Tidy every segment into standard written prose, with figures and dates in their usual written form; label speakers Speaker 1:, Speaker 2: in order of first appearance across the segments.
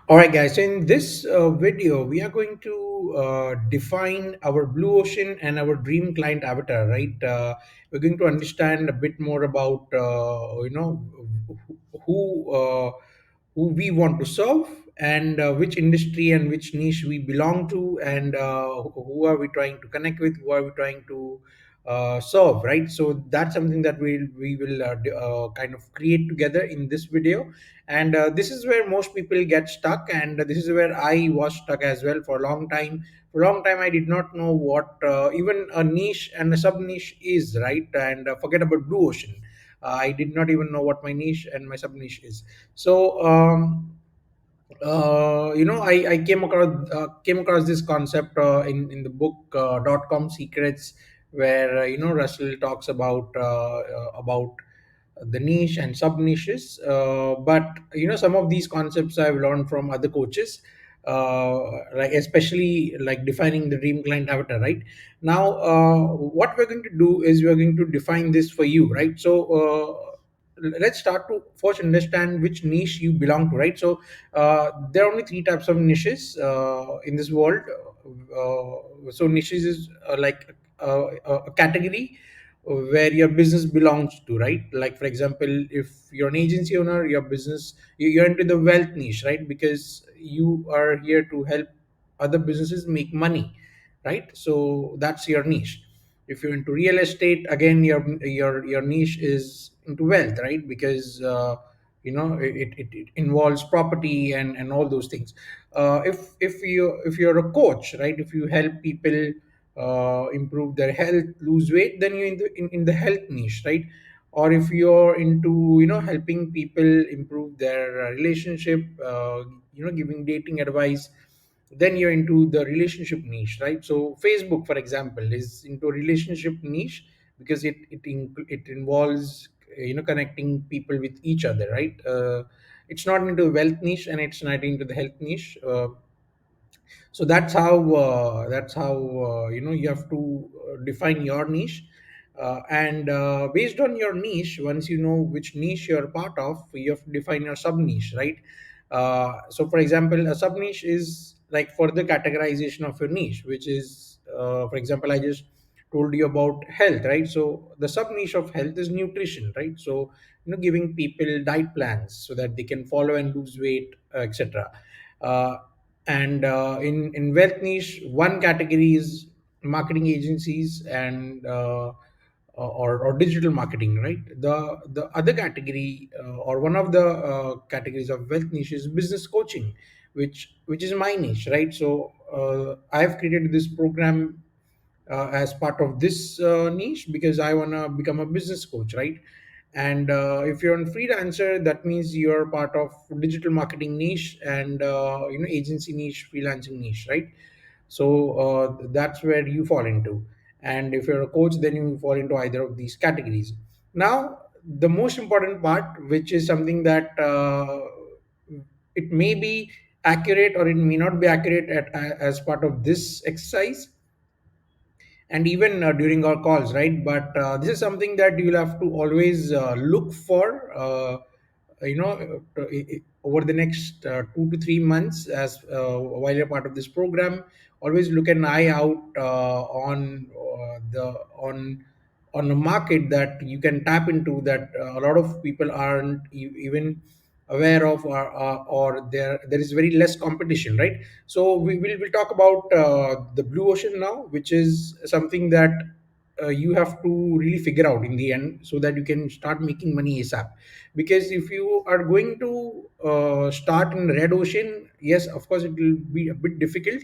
Speaker 1: All right, guys. So in this video, we are going to define our blue ocean and our dream client avatar. Right? We're going to understand a bit more about who who we want to serve and which industry and which niche we belong to, and who are we trying to connect with, who are we trying to serve. Right? So that's something that we will kind of create together in this video, and this is where most people get stuck, and this is where I was stuck as well for a long time. For a long time I did not know what even a niche and a sub niche is, right? And forget about blue ocean. I did not even know what my niche and my sub niche is. So I came across this concept in the book .com Secrets, where Russell talks about the niche and sub niches. But some of these concepts I've learned from other coaches, like especially like defining the dream client avatar. Right now, what we're going to do is we're going to define this for you. Right, so let's start to first understand which niche you belong to. Right, so there are only three types of niches in this world. So niches is like a category where your business belongs to, right? Like for example, if you're an agency owner, your business, you're into the wealth niche, right? Because you are here to help other businesses make money, right? So that's your niche. If you're into real estate, again, your niche is into wealth, right? Because it involves property and all those things. If you're a coach, right? If you help people improve their health, lose weight, then you're in the health niche, right? Or if you're into helping people improve their relationship, giving dating advice, then you're into the relationship niche, right? So Facebook, for example, is into a relationship niche because it involves connecting people with each other, right? It's not into the wealth niche and it's not into the health niche. So that's how you have to define your niche, and based on your niche, once you know which niche you're part of, you have to define your sub niche, right? So for example, a sub niche is like further categorization of your niche, which is, for example, I just told you about health, right? So the sub niche of health is nutrition, right? So giving people diet plans so that they can follow and lose weight, etc. And in wealth niche, one category is marketing agencies and or digital marketing, right? The other category, or one of the categories of wealth niche is business coaching, which is my niche, right? So I have created this program as part of this niche because I want to become a business coach, right? And if you're a freelancer, that means you're part of digital marketing niche and agency niche, freelancing niche, right? So that's where you fall into. And if you're a coach, then you fall into either of these categories. Now, the most important part, which is something that it may be accurate or it may not be accurate as part of this exercise, and even during our calls, right? But this is something that you'll have to always look for, over the next 2 to 3 months, as while you're part of this program. Always look an eye out on a market that you can tap into, that a lot of people aren't even aware of, or there is very less competition, right? So we'll talk about the blue ocean now, which is something that you have to really figure out in the end so that you can start making money ASAP. Because if you are going to start in red ocean, yes, of course it will be a bit difficult,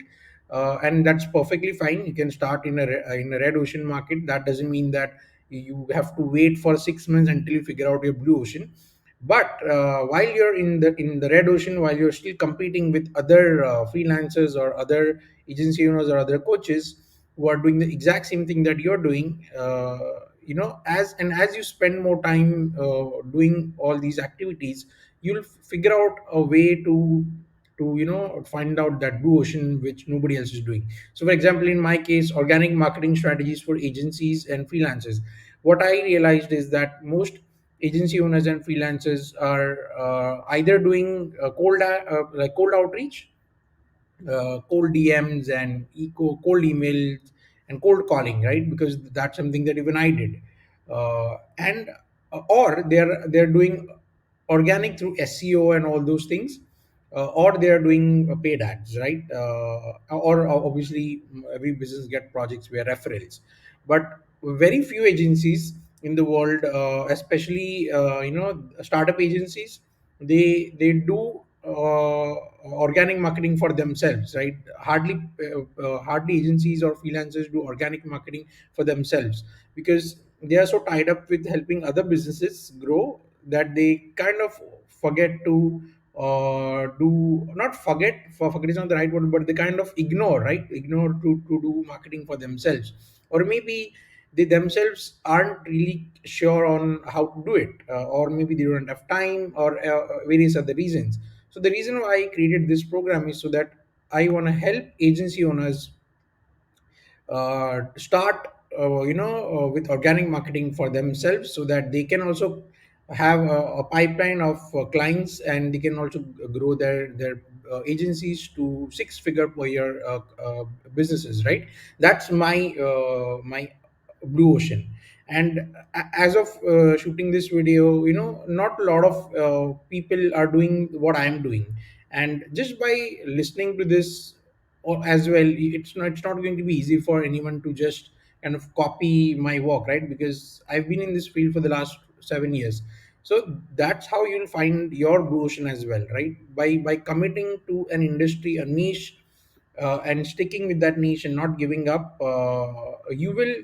Speaker 1: and that's perfectly fine. You can start in a red ocean market. That doesn't mean that you have to wait for 6 months until you figure out your blue ocean. But while you're in the red ocean, while you're still competing with other freelancers or other agency owners or other coaches who are doing the exact same thing that you're doing, as you spend more time doing all these activities, you'll figure out a way to find out that blue ocean which nobody else is doing. So for example, in my case, organic marketing strategies for agencies and freelancers, what I realized is that most agency owners and freelancers are either doing cold outreach, cold DMs and cold emails and cold calling, right? Because that's something that even I did, and or they're doing organic through SEO and all those things, or they are doing paid ads, right? Or obviously every business get projects where referrals, but very few agencies in the world, especially startup agencies, they do organic marketing for themselves, right? Hardly agencies or freelancers do organic marketing for themselves, because they are so tied up with helping other businesses grow that they kind of forget to do not forget for forget is not the right word, but they kind of ignore to do marketing for themselves, or maybe they themselves aren't really sure on how to do it, or maybe they don't have time, or various other reasons. So the reason why I created this program is so that I want to help agency owners start with organic marketing for themselves, so that they can also have a pipeline of clients, and they can also grow their agencies to six figure per year businesses, right? That's my blue ocean. And as of shooting this video, not a lot of people are doing what I am doing, and just by listening to this, or as well, it's not going to be easy for anyone to just kind of copy my work, right? Because I've been in this field for the last 7 years. So that's how you'll find your blue ocean as well, right? By committing to an industry, a niche, and sticking with that niche and not giving up, you will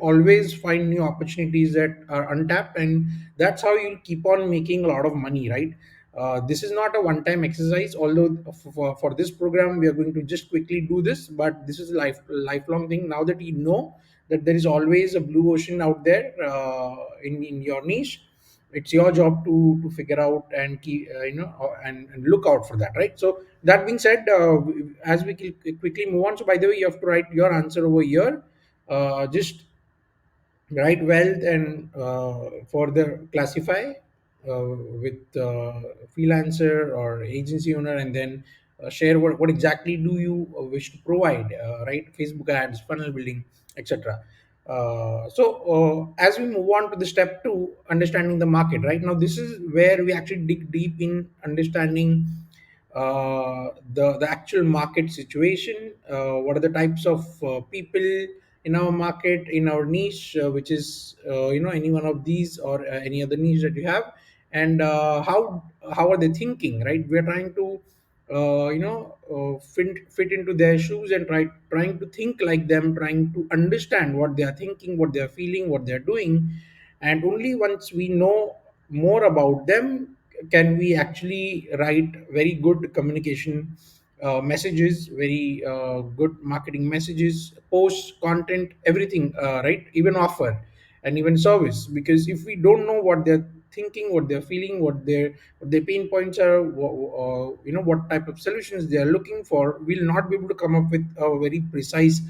Speaker 1: always find new opportunities that are untapped, and that's how you'll keep on making a lot of money, right? This is not a one time exercise, although for this program we are going to just quickly do this, but this is a lifelong thing. Now that you know that there is always a blue ocean out there, in your niche, it's your job to figure out and keep, and look out for that, right? So that being said, as we quickly move on, so by the way, you have to write your answer over here. Just write wealth and for the classify with freelancer or agency owner, and then share what exactly do you wish to provide, right? Facebook ads, funnel building, etc. As we move on to the step two, understanding the market, right? Now this is where we actually dig deep in understanding the actual market situation. What are the types of people in our market, in our niche, which is any one of these, or any other niche that you have, and how are they thinking, right? We are trying to fit into their shoes, and trying to think like them, trying to understand what they are thinking, what they are feeling, what they are doing. And only once we know more about them can we actually write very good communication messages, very good marketing messages, posts, content, everything, right? Even offer and even service. Because if we don't know what they're thinking, what they're feeling, what their pain points are, what type of solutions they are looking for, we'll not be able to come up with a very precise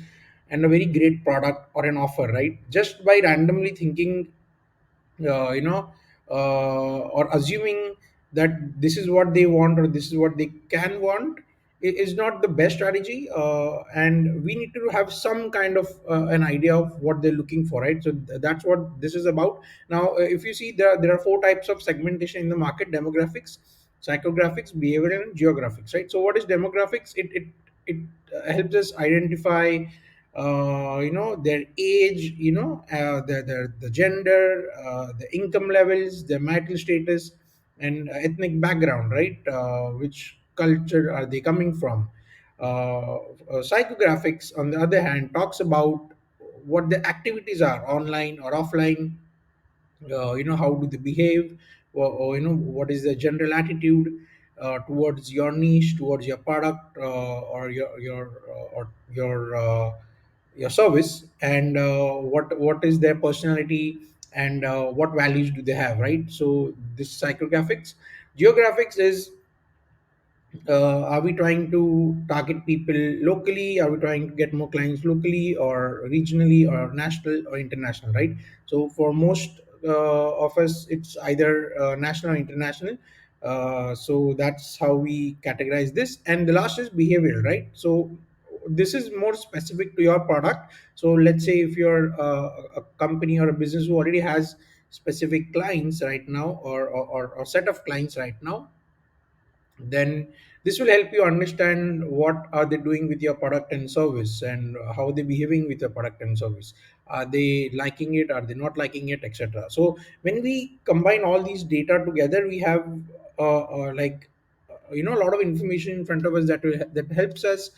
Speaker 1: and a very great product or an offer, right? Just by randomly thinking, uh, you know, or assuming that this is what they want or this is what they can want, is not the best strategy. And we need to have some kind of an idea of what they're looking for, right? So that's what this is about. Now, if you see, there are four types of segmentation in the market: demographics, psychographics, behavioral, and geographics, right? So what is demographics? It helps us identify their age, the gender, the income levels, their marital status, and ethnic background, right? Which culture are they coming from? Psychographics, on the other hand, talks about what the activities are, online or offline. How do they behave, or what is the general attitude towards your niche, towards your product, or your service, and what is their personality, and what values do they have, right? So this psychographics. Geographics is, are we trying to target people locally? Are we trying to get more clients locally, or regionally, or national, or international, right? So for most of us, it's either national or international. So that's how we categorize this. And the last is behavioral, right? So this is more specific to your product. So let's say if you're a company or a business who already has specific clients right now, or set of clients right now, then this will help you understand what are they doing with your product and service, and how they behaving with your product and service. Are they liking it, are they not liking it, etc. So when we combine all these data together, we have a lot of information in front of us that helps us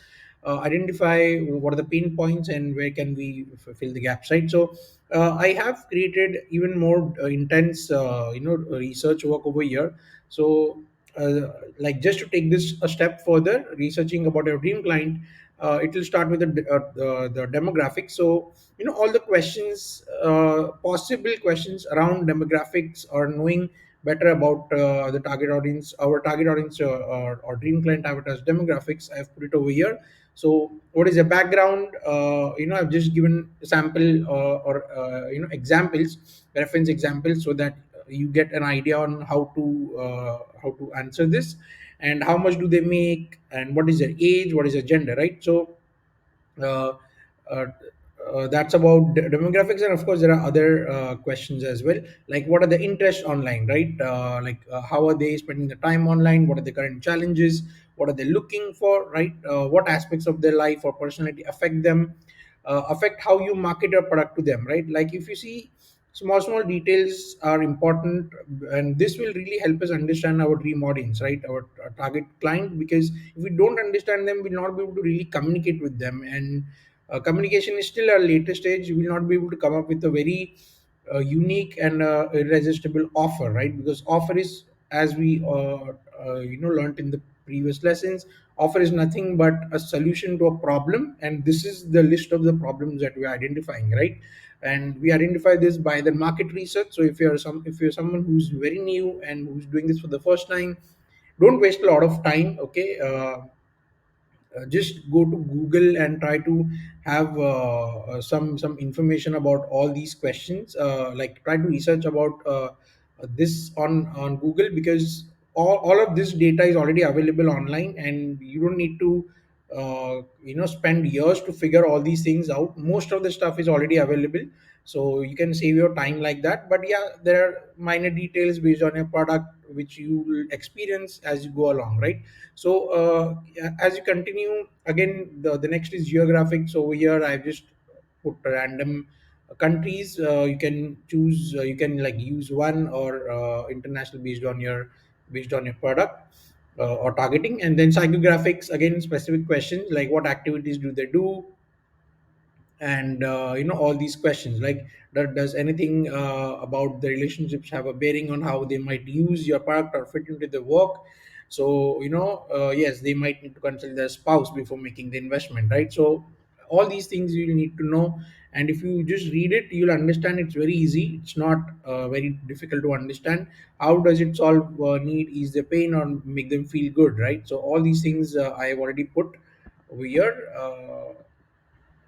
Speaker 1: identify what are the pain points and where can we fill the gaps, right? So I have created even more intense research work over here. So uh, like, just to take this a step further, researching about your dream client, it will start with the demographics. So all the questions, possible questions around demographics, or knowing better about the target audience, our target audience, or dream client avatars demographics, I've put it over here. So what is the background? I've just given sample, or examples, reference examples, so that you get an idea on how to answer this. And how much do they make, and what is their age, what is their gender, right? So uh, uh, that's about demographics. And of course there are other questions as well, like what are the interests online, right? How are they spending the time online, what are the current challenges, what are they looking for, right? What aspects of their life or personality affect them, affect how you market your product to them, right? Like, if you see, small details are important, and this will really help us understand our dream audience, right? Our target client, because if we don't understand them, we'll not be able to really communicate with them. And communication is still a later stage. We will not be able to come up with a very unique and irresistible offer, right? Because offer is, as we learned in the previous lessons, offer is nothing but a solution to a problem, and this is the list of the problems that we are identifying, right? And we identify this by the market research. So if you're someone who's very new and who's doing this for the first time, don't waste a lot of time, okay? Just go to Google and try to have some information about all these questions. Like, try to research about this on Google, because all of this data is already available online, and you don't need to spend years to figure all these things out. Most of the stuff is already available, so you can save your time like that. But yeah, there are minor details based on your product which you will experience as you go along, right? So as you continue, again, the next is geographic. So over here I've just put random countries. You can choose, you can like use one, or international, based on your product or targeting. And then psychographics, again, specific questions like what activities do they do, and all these questions, like, does anything about the relationships have a bearing on how they might use your product or fit into the work. So yes, they might need to consult their spouse before making the investment, right? So all these things you need to know. And if you just read it, you'll understand. It's very easy, it's not very difficult to understand. How does it solve need, ease the pain, or make them feel good, right? So all these things I have already put over here.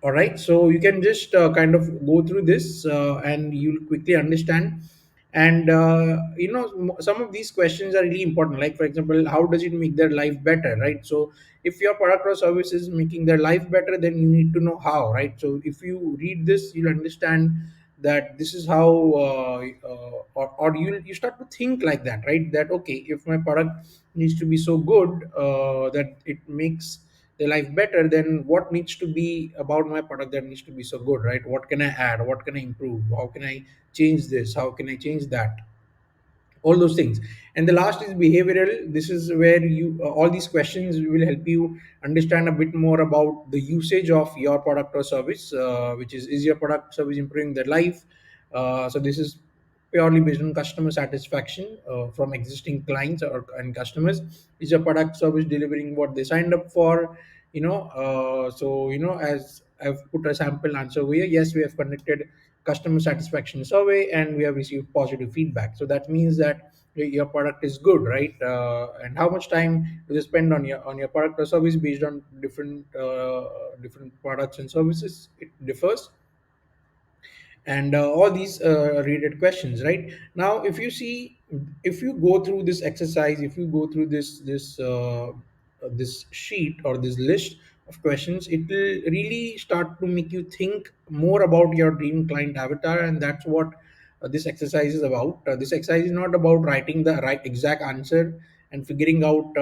Speaker 1: All right, so you can just kind of go through this, and you'll quickly understand. And some of these questions are really important. Like, for example, how does it make their life better, right? So if your product or service is making their life better, then you need to know how, right? So if you read this, you'll understand that this is how, or you start to think like that, right? That, okay, if my product needs to be so good that it makes their life better, then what needs to be about my product that needs to be so good, right? What can I add, what can I improve, how can I change this, how can I change that, all those things. And the last is behavioral. This is where you all these questions will help you understand a bit more about the usage of your product or service, which is your product service improving their life. So this is purely based on customer satisfaction from existing clients and customers. Is your product service delivering what they signed up for? So as I've put a sample answer over here, yes, we have conducted customer satisfaction survey and we have received positive feedback. So that means that your product is good, right? And how much time do they spend on your product or service? Based on different products and services, it differs. and all these related questions, right? Now if you see, if you go through this exercise, if you go through this sheet or this list of questions, it will really start to make you think more about your dream client avatar. And that's what this exercise is about. This exercise is not about writing the right exact answer and figuring out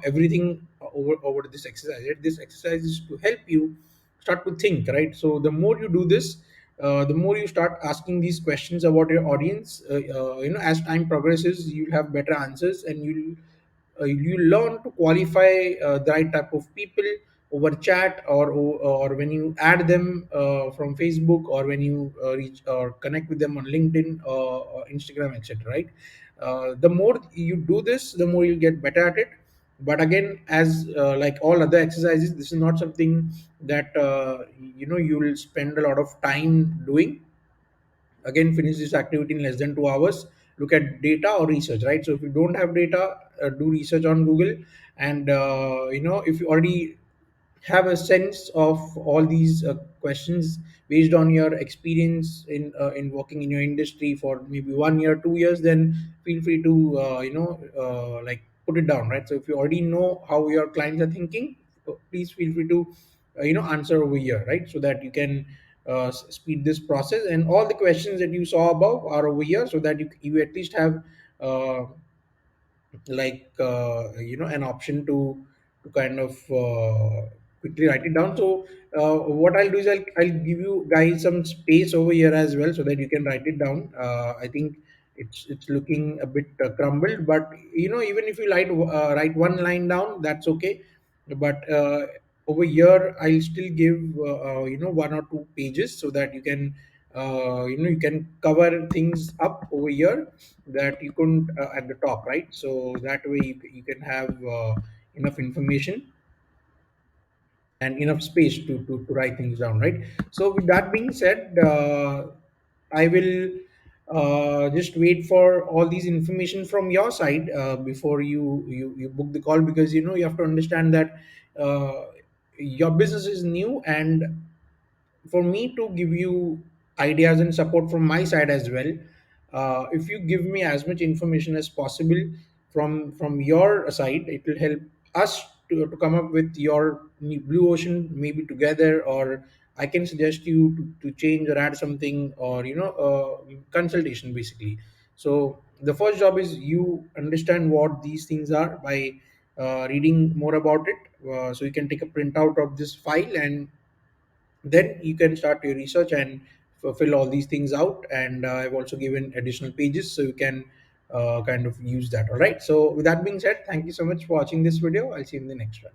Speaker 1: everything over this exercise. This exercise is to help you start to think, right? So the more you do this, the more you start asking these questions about your audience, as time progresses, you'll have better answers, and you learn to qualify the right type of people over chat, or when you add them from Facebook, or when you reach or connect with them on LinkedIn or Instagram, etc., right? The more you do this, the more you get better at it. But again, as like all other exercises, this is not something that you will spend a lot of time doing. Again, finish this activity in less than 2 hours. Look at data or research, right? So if you don't have data, do research on Google. And if you already have a sense of all these questions based on your experience in working in your industry for maybe 1 year, 2 years, then feel free to like put it down, right? So if you already know how your clients are thinking, please feel free to answer over here, right? So that you can speed this process. And all the questions that you saw above are over here, so that you at least have uh, an option to kind of quickly write it down. So what I'll do is I'll give you guys some space over here as well, so that you can write it down. I think it's looking a bit crumbled, but even if you write one line down, that's okay. But over here I'll still give 1 or 2 pages, so that you can cover things up over here that you couldn't at the top, right? So that way you can have enough information and enough space to write things down, right? So with that being said, I will just wait for all these information from your side before you book the call, because you have to understand that uh, your business is new, and for me to give you ideas and support from my side as well, if you give me as much information as possible from your side, it will help us to come up with your new blue ocean, maybe together, or I can suggest you to change or add something, or consultation basically. So the first job is you understand what these things are by reading more about it, so you can take a printout of this file, and then you can start your research and fulfill all these things out. And I've also given additional pages, so you can kind of use that. All right, so with that being said, thank you so much for watching this video. I'll see you in the next one.